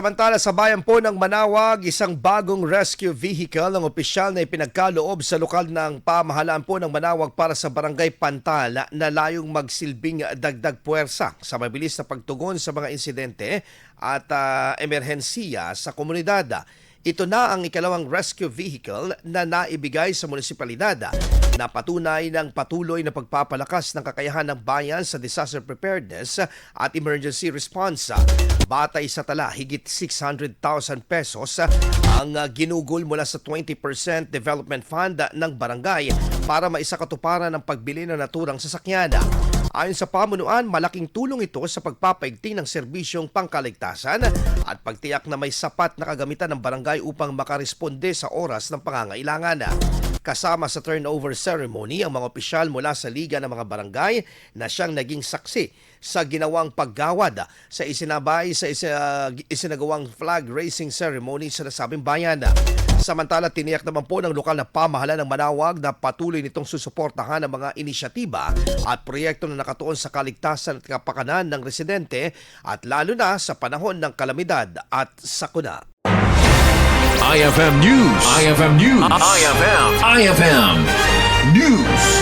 Samantala sa bayan po ng Manawag, isang bagong rescue vehicle ang opisyal na ipinagkaloob sa lokal ng pamahalaan po ng Manawag para sa Barangay Pantal na layong magsilbing dagdag puwersa sa mabilis na pagtugon sa mga insidente at emerhensiya sa komunidad. Ito na ang ikalawang rescue vehicle na naibigay sa munisipalidad na patunay ng patuloy na pagpapalakas ng kakayahan ng bayan sa disaster preparedness at emergency response. Batay sa tala, higit 600,000 pesos ang ginugol mula sa 20% development fund ng barangay para maisakatuparan ang pagbili ng naturang sasakyan. Ayon sa pamunuan, malaking tulong ito sa pagpapaigting ng serbisyong pangkaligtasan at pagtiyak na may sapat na kagamitan ng barangay upang makaresponde sa oras ng pangangailangan. Kasama sa turnover ceremony ang mga opisyal mula sa Liga ng mga Barangay na siyang naging saksi sa ginawang paggawad sa isinagawang flag raising ceremony sa nasabing bayan. Samantala, tiniyak naman po ng lokal na pamahalaan ng Manawag na patuloy nitong susuportahan ang mga inisyatiba at proyekto na nakatuon sa kaligtasan at kapakanan ng residente at lalo na sa panahon ng kalamidad at sakuna. IFM News. IFM News. IFM News.